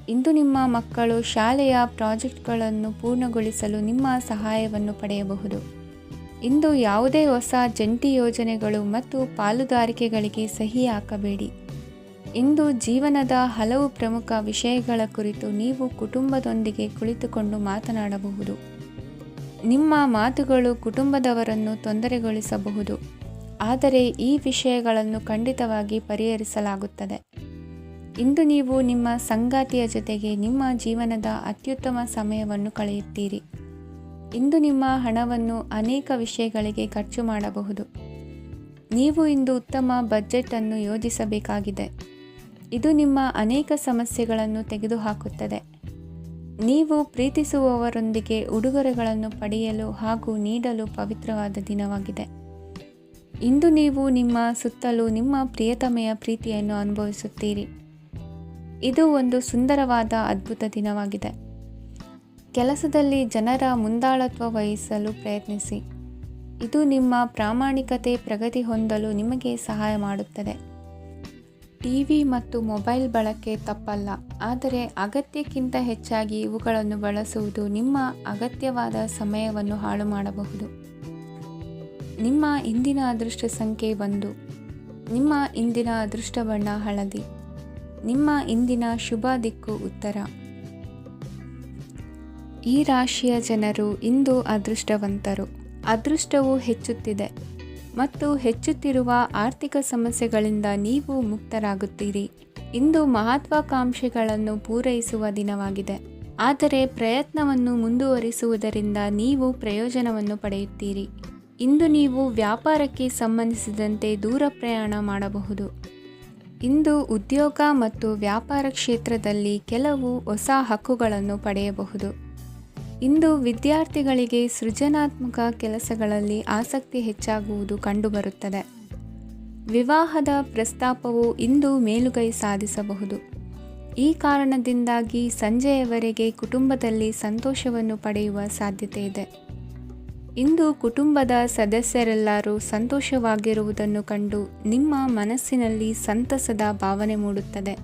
ಇಂದು ನಿಮ್ಮ ಮಕ್ಕಳು ಶಾಲೆಯ ಪ್ರಾಜೆಕ್ಟ್ಗಳನ್ನು ಪೂರ್ಣಗೊಳಿಸಲು ನಿಮ್ಮ ಸಹಾಯವನ್ನು ಪಡೆಯಬಹುದು. ಇಂದು ಯಾವುದೇ ಹೊಸ ಜಂಟಿ ಯೋಜನೆಗಳು ಮತ್ತು ಪಾಲುದಾರಿಕೆಗಳಿಗೆ ಸಹಿ ಹಾಕಬೇಡಿ. ಇಂದು ಜೀವನದ ಹಲವು ಪ್ರಮುಖ ವಿಷಯಗಳ ಕುರಿತು ನೀವು ಕುಟುಂಬದೊಂದಿಗೆ ಕುಳಿತುಕೊಂಡು ಮಾತನಾಡಬಹುದು. ನಿಮ್ಮ ಮಾತುಗಳು ಕುಟುಂಬದವರನ್ನು ತೊಂದರೆಗೊಳಿಸಬಹುದು, ಆದರೆ ಈ ವಿಷಯಗಳನ್ನು ಖಂಡಿತವಾಗಿ ಪರಿಹರಿಸಲಾಗುತ್ತದೆ. ಇಂದು ನೀವು ನಿಮ್ಮ ಸಂಗಾತಿಯ ಜೊತೆಗೆ ನಿಮ್ಮ ಜೀವನದ ಅತ್ಯುತ್ತಮ ಸಮಯವನ್ನು ಕಳೆಯುತ್ತೀರಿ. ಇಂದು ನಿಮ್ಮ ಹಣವನ್ನು ಅನೇಕ ವಿಷಯಗಳಿಗೆ ಖರ್ಚು ಮಾಡಬಹುದು. ನೀವು ಇಂದು ಉತ್ತಮ ಬಜೆಟ್ ಅನ್ನು ಯೋಜಿಸಬೇಕಾಗಿದೆ. ಇದು ನಿಮ್ಮ ಅನೇಕ ಸಮಸ್ಯೆಗಳನ್ನು ತೆಗೆದುಹಾಕುತ್ತದೆ. ನೀವು ಪ್ರೀತಿಸುವವರೊಂದಿಗೆ ಉಡುಗೊರೆಗಳನ್ನು ಪಡೆಯಲು ಹಾಗೂ ನೀಡಲು ಪವಿತ್ರವಾದ ದಿನವಾಗಿದೆ. ಇಂದು ನೀವು ನಿಮ್ಮ ಸುತ್ತಲೂ ನಿಮ್ಮ ಪ್ರಿಯತಮೆಯ ಪ್ರೀತಿಯನ್ನು ಅನುಭವಿಸುತ್ತೀರಿ. ಇದು ಒಂದು ಸುಂದರವಾದ ಅದ್ಭುತ ದಿನವಾಗಿದೆ. ಕೆಲಸದಲ್ಲಿ ಜನರ ಮುಂದಾಳತ್ವ ವಹಿಸಲು ಪ್ರಯತ್ನಿಸಿ. ಇದು ನಿಮ್ಮ ಪ್ರಾಮಾಣಿಕತೆ ಪ್ರಗತಿ ಹೊಂದಲು ನಿಮಗೆ ಸಹಾಯ ಮಾಡುತ್ತದೆ. ಟಿವಿ ಮತ್ತು ಮೊಬೈಲ್ ಬಳಕೆ ತಪ್ಪಲ್ಲ, ಆದರೆ ಅಗತ್ಯಕ್ಕಿಂತ ಹೆಚ್ಚಾಗಿ ಇವುಗಳನ್ನು ಬಳಸುವುದು ನಿಮ್ಮ ಅಗತ್ಯವಾದ ಸಮಯವನ್ನು ಹಾಳು ಮಾಡಬಹುದು. ನಿಮ್ಮ ಇಂದಿನ ಅದೃಷ್ಟ ಸಂಖ್ಯೆ 1. ನಿಮ್ಮ ಇಂದಿನ ಅದೃಷ್ಟ ಬಣ್ಣ ಹಳದಿ. ನಿಮ್ಮ ಇಂದಿನ ಶುಭ ದಿಕ್ಕು ಉತ್ತರ. ಈ ರಾಶಿಯ ಜನರು ಇಂದು ಅದೃಷ್ಟವಂತರು. ಅದೃಷ್ಟವು ಹೆಚ್ಚುತ್ತಿದೆ ಮತ್ತು ಹೆಚ್ಚುತ್ತಿರುವ ಆರ್ಥಿಕ ಸಮಸ್ಯೆಗಳಿಂದ ನೀವು ಮುಕ್ತರಾಗುತ್ತೀರಿ. ಇಂದು ಮಹತ್ವಾಕಾಂಕ್ಷೆಗಳನ್ನು ಪೂರೈಸುವ ದಿನವಾಗಿದೆ, ಆದರೆ ಪ್ರಯತ್ನವನ್ನು ಮುಂದುವರಿಸುವುದರಿಂದ ನೀವು ಪ್ರಯೋಜನವನ್ನು ಪಡೆಯುತ್ತೀರಿ. ಇಂದು ನೀವು ವ್ಯಾಪಾರಕ್ಕೆ ಸಂಬಂಧಿಸಿದಂತೆ ದೂರ ಪ್ರಯಾಣ ಮಾಡಬಹುದು. ಇಂದು ಉದ್ಯೋಗ ಮತ್ತು ವ್ಯಾಪಾರ ಕ್ಷೇತ್ರದಲ್ಲಿ ಕೆಲವು ಹೊಸ ಹಕ್ಕುಗಳನ್ನು ಪಡೆಯಬಹುದು. ಇಂದು ವಿದ್ಯಾರ್ಥಿಗಳಿಗೆ ಸೃಜನಾತ್ಮಕ ಕೆಲಸಗಳಲ್ಲಿ ಆಸಕ್ತಿ ಹೆಚ್ಚಾಗುವುದು ಕಂಡುಬರುತ್ತದೆ. ವಿವಾಹದ ಪ್ರಸ್ತಾಪವು ಇಂದು ಮೇಲುಗೈ ಸಾಧಿಸಬಹುದು. ಈ ಕಾರಣದಿಂದಾಗಿ ಸಂಜೆಯವರೆಗೆ ಕುಟುಂಬದಲ್ಲಿ ಸಂತೋಷವನ್ನು ಪಡೆಯುವ ಸಾಧ್ಯತೆ ಇದೆ. ಇಂದು ಕುಟುಂಬದ ಸದಸ್ಯರೆಲ್ಲರೂ ಸಂತೋಷವಾಗಿರುವುದನ್ನು ಕಂಡು ನಿಮ್ಮ ಮನಸ್ಸಿನಲ್ಲಿ ಸಂತಸದ ಭಾವನೆ ಮೂಡುತ್ತದೆ.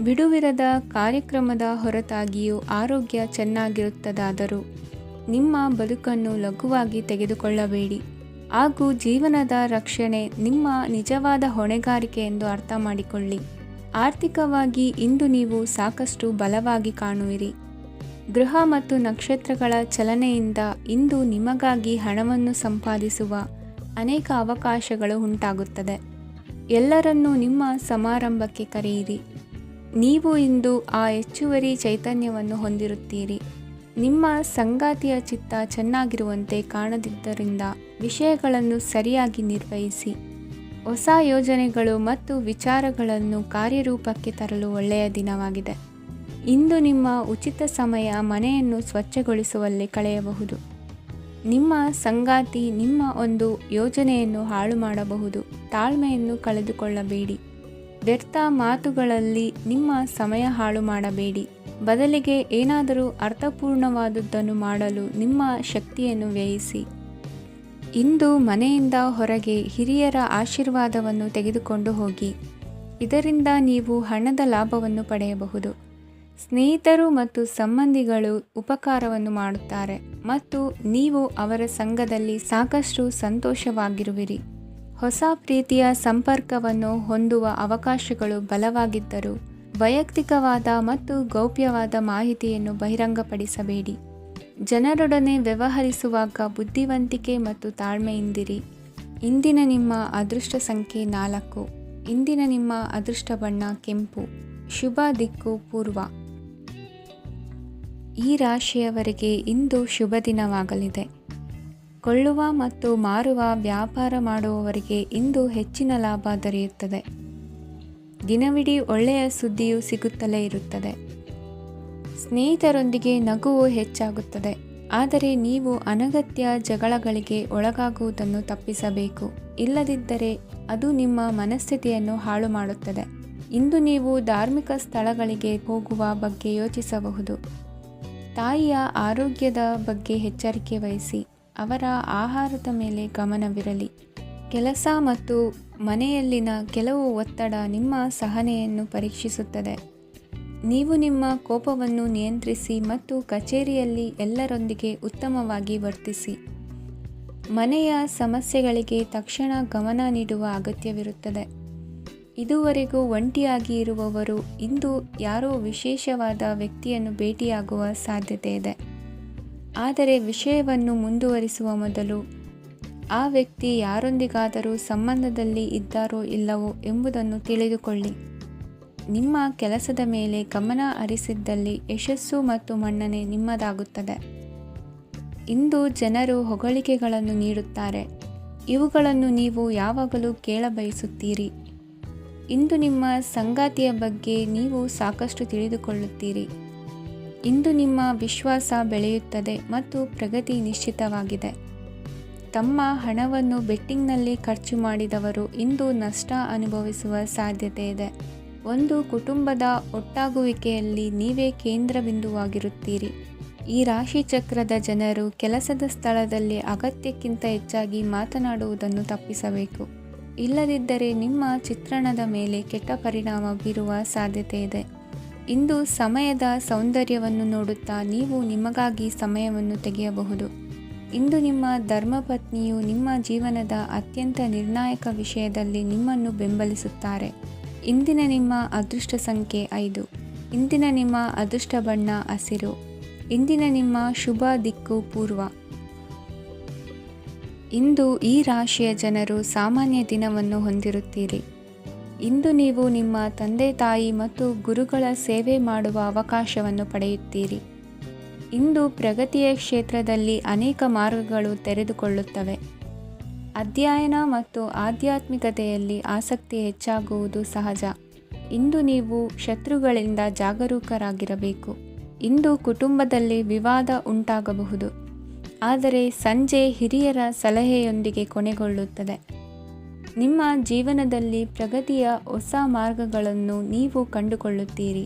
ಬಿಡುವಿರದ ಕಾರ್ಯಕ್ರಮದ ಹೊರತಾಗಿಯೂ ಆರೋಗ್ಯ ಚೆನ್ನಾಗಿರುತ್ತದಾದರೂ ನಿಮ್ಮ ಬದುಕನ್ನು ಲಘುವಾಗಿ ತೆಗೆದುಕೊಳ್ಳಬೇಡಿ ಹಾಗೂ ಜೀವನದ ರಕ್ಷಣೆ ನಿಮ್ಮ ನಿಜವಾದ ಹೊಣೆಗಾರಿಕೆ ಎಂದು ಅರ್ಥ ಮಾಡಿಕೊಳ್ಳಿ. ಆರ್ಥಿಕವಾಗಿ ಇಂದು ನೀವು ಸಾಕಷ್ಟು ಬಲವಾಗಿ ಕಾಣುವಿರಿ. ಗೃಹ ಮತ್ತು ನಕ್ಷತ್ರಗಳ ಚಲನೆಯಿಂದ ಇಂದು ನಿಮಗಾಗಿ ಹಣವನ್ನು ಸಂಪಾದಿಸುವ ಅನೇಕ ಅವಕಾಶಗಳು ಉಂಟಾಗುತ್ತದೆ. ಎಲ್ಲರನ್ನೂ ನಿಮ್ಮ ಸಮಾರಂಭಕ್ಕೆ ಕರೆಯಿರಿ. ನೀವು ಇಂದು ಆ ಹೆಚ್ಚುವರಿ ಚೈತನ್ಯವನ್ನು ಹೊಂದಿರುತ್ತೀರಿ. ನಿಮ್ಮ ಸಂಗಾತಿಯ ಚಿತ್ತ ಚೆನ್ನಾಗಿರುವಂತೆ ಕಾಣದಿದ್ದರಿಂದ ವಿಷಯಗಳನ್ನು ಸರಿಯಾಗಿ ನಿರ್ವಹಿಸಿ. ಹೊಸ ಯೋಜನೆಗಳು ಮತ್ತು ವಿಚಾರಗಳನ್ನು ಕಾರ್ಯರೂಪಕ್ಕೆ ತರಲು ಒಳ್ಳೆಯ ದಿನವಾಗಿದೆ. ಇಂದು ನಿಮ್ಮ ಉಚಿತ ಸಮಯ ಮನೆಯನ್ನು ಸ್ವಚ್ಛಗೊಳಿಸುವಲ್ಲಿ ಕಳೆಯಬಹುದು. ನಿಮ್ಮ ಸಂಗಾತಿ ನಿಮ್ಮ ಒಂದು ಯೋಜನೆಯನ್ನು ಹಾಳು ಮಾಡಬಹುದು. ತಾಳ್ಮೆಯನ್ನು ಕಳೆದುಕೊಳ್ಳಬೇಡಿ. ವ್ಯರ್ಥ ಮಾತುಗಳಲ್ಲಿ ನಿಮ್ಮ ಸಮಯ ಹಾಳು ಮಾಡಬೇಡಿ. ಬದಲಿಗೆ ಏನಾದರೂ ಅರ್ಥಪೂರ್ಣವಾದುದನ್ನು ಮಾಡಲು ನಿಮ್ಮ ಶಕ್ತಿಯನ್ನು ವ್ಯಯಿಸಿ. ಇಂದು ಮನೆಯಿಂದ ಹೊರಗೆ ಹಿರಿಯರ ಆಶೀರ್ವಾದವನ್ನು ತೆಗೆದುಕೊಂಡು ಹೋಗಿ. ಇದರಿಂದ ನೀವು ಹಣದ ಲಾಭವನ್ನು ಪಡೆಯಬಹುದು. ಸ್ನೇಹಿತರು ಮತ್ತು ಸಂಬಂಧಿಗಳು ಉಪಕಾರವನ್ನು ಮಾಡುತ್ತಾರೆ ಮತ್ತು ನೀವು ಅವರ ಸಂಘದಲ್ಲಿ ಸಾಕಷ್ಟು ಸಂತೋಷವಾಗಿರುವಿರಿ. ಹೊಸ ಪ್ರೀತಿಯ ಸಂಪರ್ಕವನ್ನು ಹೊಂದುವ ಅವಕಾಶಗಳು ಬಲವಾಗಿದ್ದರೂ ವೈಯಕ್ತಿಕವಾದ ಮತ್ತು ಗೌಪ್ಯವಾದ ಮಾಹಿತಿಯನ್ನು ಬಹಿರಂಗಪಡಿಸಬೇಡಿ. ಜನರೊಡನೆ ವ್ಯವಹರಿಸುವಾಗ ಬುದ್ಧಿವಂತಿಕೆ ಮತ್ತು ತಾಳ್ಮೆಯಿಂದಿರಿ. ಇಂದಿನ ನಿಮ್ಮ ಅದೃಷ್ಟ ಸಂಖ್ಯೆ 4. ಇಂದಿನ ನಿಮ್ಮ ಅದೃಷ್ಟ ಬಣ್ಣ ಕೆಂಪು. ಶುಭ ದಿಕ್ಕು ಪೂರ್ವ. ಈ ರಾಶಿಯವರಿಗೆ ಇಂದು ಶುಭ ದಿನವಾಗಲಿದೆ. ಕೊಳ್ಳುವ ಮತ್ತು ಮಾರುವ ವ್ಯಾಪಾರ ಮಾಡುವವರಿಗೆ ಇಂದು ಹೆಚ್ಚಿನ ಲಾಭ ದೊರೆಯುತ್ತದೆ. ದಿನವಿಡೀ ಒಳ್ಳೆಯ ಸುದ್ದಿಯು ಸಿಗುತ್ತಲೇ ಇರುತ್ತದೆ. ಸ್ನೇಹಿತರೊಂದಿಗೆ ನಗುವು ಹೆಚ್ಚಾಗುತ್ತದೆ. ಆದರೆ ನೀವು ಅನಗತ್ಯ ಜಗಳಗಳಿಗೆ ಒಳಗಾಗುವುದನ್ನು ತಪ್ಪಿಸಬೇಕು. ಇಲ್ಲದಿದ್ದರೆ ಅದು ನಿಮ್ಮ ಮನಸ್ಥಿತಿಯನ್ನು ಹಾಳು ಮಾಡುತ್ತದೆ. ಇಂದು ನೀವು ಧಾರ್ಮಿಕ ಸ್ಥಳಗಳಿಗೆ ಹೋಗುವ ಬಗ್ಗೆ ಯೋಚಿಸಬಹುದು. ತಾಯಿಯ ಆರೋಗ್ಯದ ಬಗ್ಗೆ ಎಚ್ಚರಿಕೆ ವಹಿಸಿ. ಅವರ ಆಹಾರದ ಮೇಲೆ ಗಮನವಿರಲಿ. ಕೆಲಸ ಮತ್ತು ಮನೆಯಲ್ಲಿನ ಕೆಲವು ಒತ್ತಡ ನಿಮ್ಮ ಸಹನೆಯನ್ನು ಪರೀಕ್ಷಿಸುತ್ತದೆ. ನೀವು ನಿಮ್ಮ ಕೋಪವನ್ನು ನಿಯಂತ್ರಿಸಿ ಮತ್ತು ಕಚೇರಿಯಲ್ಲಿ ಎಲ್ಲರೊಂದಿಗೆ ಉತ್ತಮವಾಗಿ ವರ್ತಿಸಿ. ಮನೆಯ ಸಮಸ್ಯೆಗಳಿಗೆ ತಕ್ಷಣ ಗಮನ ನೀಡುವ ಅಗತ್ಯವಿರುತ್ತದೆ. ಇದುವರೆಗೂ ಒಂಟಿಯಾಗಿ ಇರುವವರು ಇಂದು ಯಾರೋ ವಿಶೇಷವಾದ ವ್ಯಕ್ತಿಯನ್ನು ಭೇಟಿಯಾಗುವ ಸಾಧ್ಯತೆ ಇದೆ. ಆದರೆ ವಿಷಯವನ್ನು ಮುಂದುವರಿಸುವ ಮೊದಲು ಆ ವ್ಯಕ್ತಿ ಯಾರೊಂದಿಗಾದರೂ ಸಂಬಂಧದಲ್ಲಿ ಇದ್ದಾರೋ ಇಲ್ಲವೋ ಎಂಬುದನ್ನು ತಿಳಿದುಕೊಳ್ಳಿ. ನಿಮ್ಮ ಕೆಲಸದ ಮೇಲೆ ಗಮನ ಹರಿಸಿದ್ದಲ್ಲಿ ಯಶಸ್ಸು ಮತ್ತು ಮನ್ನಣೆ ನಿಮ್ಮದಾಗುತ್ತದೆ. ಇಂದು ಜನರು ಹೊಗಳಿಕೆಗಳನ್ನು ನೀಡುತ್ತಾರೆ. ಇವುಗಳನ್ನು ನೀವು ಯಾವಾಗಲೂ ಕೇಳಬಯಸುತ್ತೀರಿ. ಇಂದು ನಿಮ್ಮ ಸಂಗಾತಿಯ ಬಗ್ಗೆ ನೀವು ಸಾಕಷ್ಟು ತಿಳಿದುಕೊಳ್ಳುತ್ತೀರಿ. ಇಂದು ನಿಮ್ಮ ವಿಶ್ವಾಸ ಬೆಳೆಯುತ್ತದೆ ಮತ್ತು ಪ್ರಗತಿ ನಿಶ್ಚಿತವಾಗಿದೆ. ತಮ್ಮ ಹಣವನ್ನು ಬೆಟ್ಟಿಂಗ್ನಲ್ಲಿ ಖರ್ಚು ಮಾಡಿದವರು ಇಂದು ನಷ್ಟ ಅನುಭವಿಸುವ ಸಾಧ್ಯತೆ ಇದೆ. ಒಂದು ಕುಟುಂಬದ ಒಟ್ಟಾಗುವಿಕೆಯಲ್ಲಿ ನೀವೇ ಕೇಂದ್ರಬಿಂದುವಾಗಿರುತ್ತೀರಿ. ಈ ರಾಶಿ ಚಕ್ರದ ಜನರು ಕೆಲಸದ ಸ್ಥಳದಲ್ಲಿ ಅಗತ್ಯಕ್ಕಿಂತ ಹೆಚ್ಚಾಗಿ ಮಾತನಾಡುವುದನ್ನು ತಪ್ಪಿಸಬೇಕು. ಇಲ್ಲದಿದ್ದರೆ ನಿಮ್ಮ ಚಿತ್ರಣದ ಮೇಲೆ ಕೆಟ್ಟ ಪರಿಣಾಮ ಬೀರುವ ಸಾಧ್ಯತೆ ಇದೆ. ಇಂದು ಸಮಯದ ಸೌಂದರ್ಯವನ್ನು ನೋಡುತ್ತಾ ನೀವು ನಿಮಗಾಗಿ ಸಮಯವನ್ನು ತೆಗೆಯಬಹುದು. ಇಂದು ನಿಮ್ಮ ಧರ್ಮಪತ್ನಿಯು ನಿಮ್ಮ ಜೀವನದ ಅತ್ಯಂತ ನಿರ್ಣಾಯಕ ವಿಷಯದಲ್ಲಿ ನಿಮ್ಮನ್ನು ಬೆಂಬಲಿಸುತ್ತಾರೆ. ಇಂದಿನ ನಿಮ್ಮ ಅದೃಷ್ಟ ಸಂಖ್ಯೆ 5. ಇಂದಿನ ನಿಮ್ಮ ಅದೃಷ್ಟ ಬಣ್ಣ ಹಸಿರು. ಇಂದಿನ ನಿಮ್ಮ ಶುಭ ದಿಕ್ಕು ಪೂರ್ವ. ಇಂದು ಈ ರಾಶಿಯ ಜನರು ಸಾಮಾನ್ಯ ದಿನವನ್ನು ಹೊಂದಿರುತ್ತೀರಿ. ಇಂದು ನೀವು ನಿಮ್ಮ ತಂದೆ ತಾಯಿ ಮತ್ತು ಗುರುಗಳ ಸೇವೆ ಮಾಡುವ ಅವಕಾಶವನ್ನು ಪಡೆಯುತ್ತೀರಿ. ಇಂದು ಪ್ರಗತಿಯ ಕ್ಷೇತ್ರದಲ್ಲಿ ಅನೇಕ ಮಾರ್ಗಗಳು ತೆರೆದುಕೊಳ್ಳುತ್ತವೆ. ಅಧ್ಯಯನ ಮತ್ತು ಆಧ್ಯಾತ್ಮಿಕತೆಯಲ್ಲಿ ಆಸಕ್ತಿ ಹೆಚ್ಚಾಗುವುದು ಸಹಜ. ಇಂದು ನೀವು ಶತ್ರುಗಳಿಂದ ಜಾಗರೂಕರಾಗಿರಬೇಕು. ಇಂದು ಕುಟುಂಬದಲ್ಲಿ ವಿವಾದ ಉಂಟಾಗಬಹುದು. ಆದರೆ ಸಂಜೆ ಹಿರಿಯರ ಸಲಹೆಯೊಂದಿಗೆ ಕೊನೆಗೊಳ್ಳುತ್ತದೆ. ನಿಮ್ಮ ಜೀವನದಲ್ಲಿ ಪ್ರಗತಿಯ ಹೊಸ ಮಾರ್ಗಗಳನ್ನು ನೀವು ಕಂಡುಕೊಳ್ಳುತ್ತೀರಿ.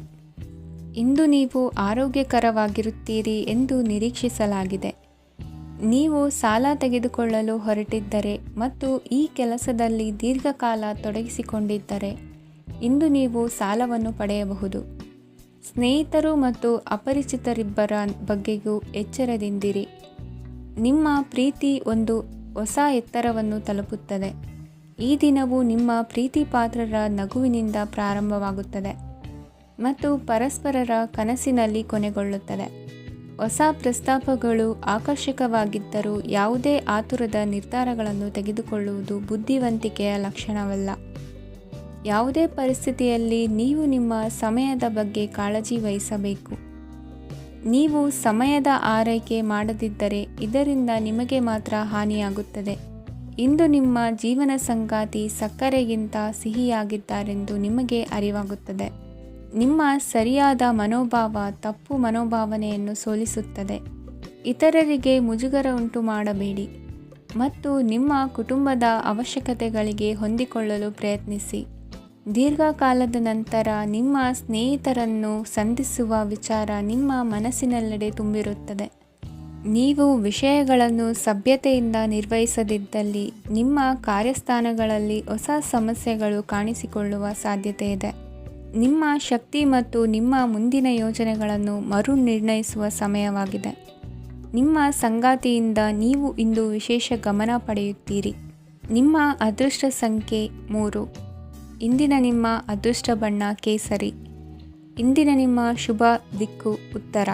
ಇಂದು ನೀವು ಆರೋಗ್ಯಕರವಾಗಿರುತ್ತೀರಿ ಎಂದು ನಿರೀಕ್ಷಿಸಲಾಗಿದೆ. ನೀವು ಸಾಲ ತೆಗೆದುಕೊಳ್ಳಲು ಹೊರಟಿದ್ದರೆ ಮತ್ತು ಈ ಕೆಲಸದಲ್ಲಿ ದೀರ್ಘಕಾಲ ತೊಡಗಿಸಿಕೊಂಡಿದ್ದರೆ ಇಂದು ನೀವು ಸಾಲವನ್ನು ಪಡೆಯಬಹುದು. ಸ್ನೇಹಿತರು ಮತ್ತು ಅಪರಿಚಿತರಿಬ್ಬರ ಬಗ್ಗೆಯೂ ಎಚ್ಚರದಿಂದಿರಿ. ನಿಮ್ಮ ಪ್ರೀತಿ ಒಂದು ಹೊಸ ಎತ್ತರವನ್ನು ತಲುಪುತ್ತದೆ. ಈ ದಿನವು ನಿಮ್ಮ ಪ್ರೀತಿ ಪಾತ್ರರ ನಗುವಿನಿಂದ ಪ್ರಾರಂಭವಾಗುತ್ತದೆ ಮತ್ತು ಪರಸ್ಪರರ ಕನಸಿನಲ್ಲಿ ಕೊನೆಗೊಳ್ಳುತ್ತದೆ. ಹೊಸ ಪ್ರಸ್ತಾಪಗಳು ಆಕರ್ಷಕವಾಗಿದ್ದರೂ ಯಾವುದೇ ಆತುರದ ನಿರ್ಧಾರಗಳನ್ನು ತೆಗೆದುಕೊಳ್ಳುವುದು ಬುದ್ಧಿವಂತಿಕೆಯ ಲಕ್ಷಣವಲ್ಲ. ಯಾವುದೇ ಪರಿಸ್ಥಿತಿಯಲ್ಲಿ ನೀವು ನಿಮ್ಮ ಸಮಯದ ಬಗ್ಗೆ ಕಾಳಜಿ ವಹಿಸಬೇಕು. ನೀವು ಸಮಯದ ಆರೈಕೆ ಮಾಡದಿದ್ದರೆ ಇದರಿಂದ ನಿಮಗೆ ಮಾತ್ರ ಹಾನಿಯಾಗುತ್ತದೆ. ಇಂದು ನಿಮ್ಮ ಜೀವನ ಸಂಗಾತಿ ಸಕ್ಕರೆಗಿಂತ ಸಿಹಿಯಾಗಿದ್ದಾರೆಂದು ನಿಮಗೆ ಅರಿವಾಗುತ್ತದೆ. ನಿಮ್ಮ ಸರಿಯಾದ ಮನೋಭಾವ ತಪ್ಪು ಮನೋಭಾವನೆಯನ್ನು ಸೋಲಿಸುತ್ತದೆ. ಇತರರಿಗೆ ಮುಜುಗರ ಉಂಟು ಮಾಡಬೇಡಿ ಮತ್ತು ನಿಮ್ಮ ಕುಟುಂಬದ ಅವಶ್ಯಕತೆಗಳಿಗೆ ಹೊಂದಿಕೊಳ್ಳಲು ಪ್ರಯತ್ನಿಸಿ. ದೀರ್ಘಕಾಲದ ನಂತರ ನಿಮ್ಮ ಸ್ನೇಹಿತರನ್ನು ಸಂಧಿಸುವ ವಿಚಾರ ನಿಮ್ಮ ಮನಸ್ಸಿನೆಲ್ಲೆಡೆ ತುಂಬಿರುತ್ತದೆ. ನೀವು ವಿಷಯಗಳನ್ನು ಸಭ್ಯತೆಯಿಂದ ನಿರ್ವಹಿಸದಿದ್ದಲ್ಲಿ ನಿಮ್ಮ ಕಾರ್ಯಸ್ಥಾನಗಳಲ್ಲಿ ಹೊಸ ಸಮಸ್ಯೆಗಳು ಕಾಣಿಸಿಕೊಳ್ಳುವ ಸಾಧ್ಯತೆ ಇದೆ. ನಿಮ್ಮ ಶಕ್ತಿ ಮತ್ತು ನಿಮ್ಮ ಮುಂದಿನ ಯೋಜನೆಗಳನ್ನು ಮರು ನಿರ್ಣಯಿಸುವ ಸಮಯವಾಗಿದೆ. ನಿಮ್ಮ ಸಂಗಾತಿಯಿಂದ ನೀವು ಇಂದು ವಿಶೇಷ ಗಮನ ಪಡೆಯುತ್ತೀರಿ. ನಿಮ್ಮ ಅದೃಷ್ಟ ಸಂಖ್ಯೆ 3. ಇಂದಿನ ನಿಮ್ಮ ಅದೃಷ್ಟ ಬಣ್ಣ ಕೇಸರಿ. ಇಂದಿನ ನಿಮ್ಮ ಶುಭ ದಿಕ್ಕು ಉತ್ತರ.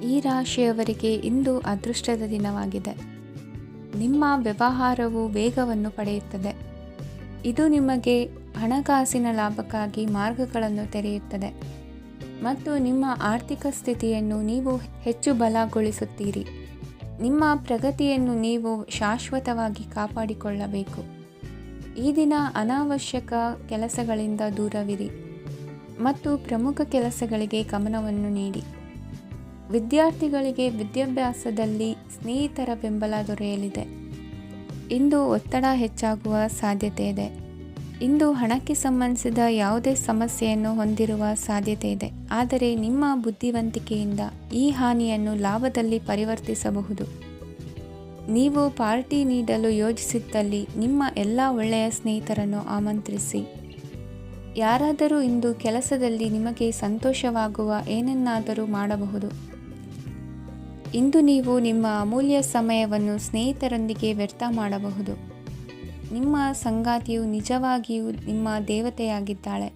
ಈ ರಾಶಿಯವರಿಗೆ ಇಂದು ಅದೃಷ್ಟದ ದಿನವಾಗಿದೆ. ನಿಮ್ಮ ವ್ಯವಹಾರವು ವೇಗವನ್ನು ಪಡೆಯುತ್ತದೆ. ಇದು ನಿಮಗೆ ಹಣಕಾಸಿನ ಲಾಭಕ್ಕಾಗಿ ಮಾರ್ಗಗಳನ್ನು ತೆರೆಯುತ್ತದೆ ಮತ್ತು ನಿಮ್ಮ ಆರ್ಥಿಕ ಸ್ಥಿತಿಯನ್ನು ನೀವು ಹೆಚ್ಚು ಬಲಗೊಳಿಸುತ್ತೀರಿ. ನಿಮ್ಮ ಪ್ರಗತಿಯನ್ನು ನೀವು ಶಾಶ್ವತವಾಗಿ ಕಾಪಾಡಿಕೊಳ್ಳಬೇಕು. ಈ ದಿನ ಅನಾವಶ್ಯಕ ಕೆಲಸಗಳಿಂದ ದೂರವಿರಿ ಮತ್ತು ಪ್ರಮುಖ ಕೆಲಸಗಳಿಗೆ ಗಮನವನ್ನು ನೀಡಿ. ವಿದ್ಯಾರ್ಥಿಗಳಿಗೆ ವಿದ್ಯಾಭ್ಯಾಸದಲ್ಲಿ ಸ್ನೇಹಿತರ ಬೆಂಬಲ ದೊರೆಯಲಿದೆ. ಇಂದು ಒತ್ತಡ ಹೆಚ್ಚಾಗುವ ಸಾಧ್ಯತೆ ಇದೆ. ಇಂದು ಹಣಕ್ಕೆ ಸಂಬಂಧಿಸಿದ ಯಾವುದೇ ಸಮಸ್ಯೆಯನ್ನು ಹೊಂದಿರುವ ಸಾಧ್ಯತೆ ಇದೆ, ಆದರೆ ನಿಮ್ಮ ಬುದ್ಧಿವಂತಿಕೆಯಿಂದ ಈ ಹಾನಿಯನ್ನು ಲಾಭದಲ್ಲಿ ಪರಿವರ್ತಿಸಬಹುದು. ನೀವು ಪಾರ್ಟಿ ನೀಡಲು ಯೋಜಿಸಿದ್ದಲ್ಲಿ ನಿಮ್ಮ ಎಲ್ಲ ಒಳ್ಳೆಯ ಸ್ನೇಹಿತರನ್ನು ಆಮಂತ್ರಿಸಿ. ಯಾರಾದರೂ ಇಂದು ಕೆಲಸದಲ್ಲಿ ನಿಮಗೆ ಸಂತೋಷವಾಗುವ ಏನನ್ನಾದರೂ ಮಾಡಬಹುದು. ಇಂದು ನೀವು ನಿಮ್ಮ ಅಮೂಲ್ಯ ಸಮಯವನ್ನು ಸ್ನೇಹಿತರೊಂದಿಗೆ ವ್ಯರ್ಥ ಮಾಡಬಹುದು. ನಿಮ್ಮ ಸಂಗಾತಿಯು ನಿಜವಾಗಿಯೂ ನಿಮ್ಮ ದೇವತೆಯಾಗಿದ್ದಾಳೆ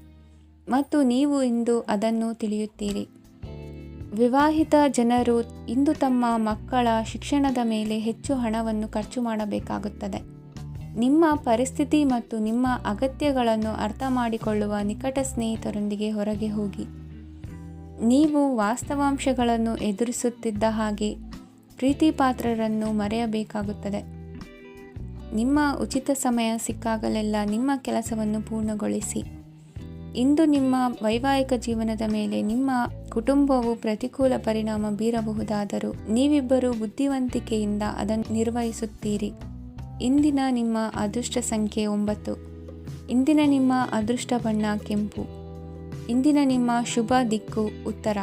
ಮತ್ತು ನೀವು ಇಂದು ಅದನ್ನು ತಿಳಿಯುತ್ತೀರಿ. ವಿವಾಹಿತ ಜನರು ಇಂದು ತಮ್ಮ ಮಕ್ಕಳ ಶಿಕ್ಷಣದ ಮೇಲೆ ಹೆಚ್ಚು ಹಣವನ್ನು ಖರ್ಚು ಮಾಡಬೇಕಾಗುತ್ತದೆ. ನಿಮ್ಮ ಪರಿಸ್ಥಿತಿ ಮತ್ತು ನಿಮ್ಮ ಅಗತ್ಯಗಳನ್ನು ಅರ್ಥ ಮಾಡಿಕೊಳ್ಳುವ ನಿಕಟ ಸ್ನೇಹಿತರೊಂದಿಗೆ ಹೊರಗೆ ಹೋಗಿ. ನೀವು ವಾಸ್ತವಾಂಶಗಳನ್ನು ಎದುರಿಸುತ್ತಿದ್ದ ಹಾಗೆ ಪ್ರೀತಿಪಾತ್ರರನ್ನು ಮರೆಯಬೇಕಾಗುತ್ತದೆ. ನಿಮ್ಮ ಉಚಿತ ಸಮಯ ಸಿಕ್ಕಾಗಲೆಲ್ಲ ನಿಮ್ಮ ಕೆಲಸವನ್ನು ಪೂರ್ಣಗೊಳಿಸಿ. ಇಂದು ನಿಮ್ಮ ವೈವಾಹಿಕ ಜೀವನದ ಮೇಲೆ ನಿಮ್ಮ ಕುಟುಂಬವು ಪ್ರತಿಕೂಲ ಪರಿಣಾಮ ಬೀರಬಹುದಾದರೂ ನೀವಿಬ್ಬರು ಬುದ್ಧಿವಂತಿಕೆಯಿಂದ ಅದನ್ನು ನಿರ್ವಹಿಸುತ್ತೀರಿ. ಇಂದಿನ ನಿಮ್ಮ ಅದೃಷ್ಟ ಸಂಖ್ಯೆ 9. ಇಂದಿನ ನಿಮ್ಮ ಅದೃಷ್ಟ ಬಣ್ಣ ಕೆಂಪು. ಇಂದಿನ ನಿಮ್ಮ ಶುಭ ದಿಕ್ಕು ಉತ್ತರ.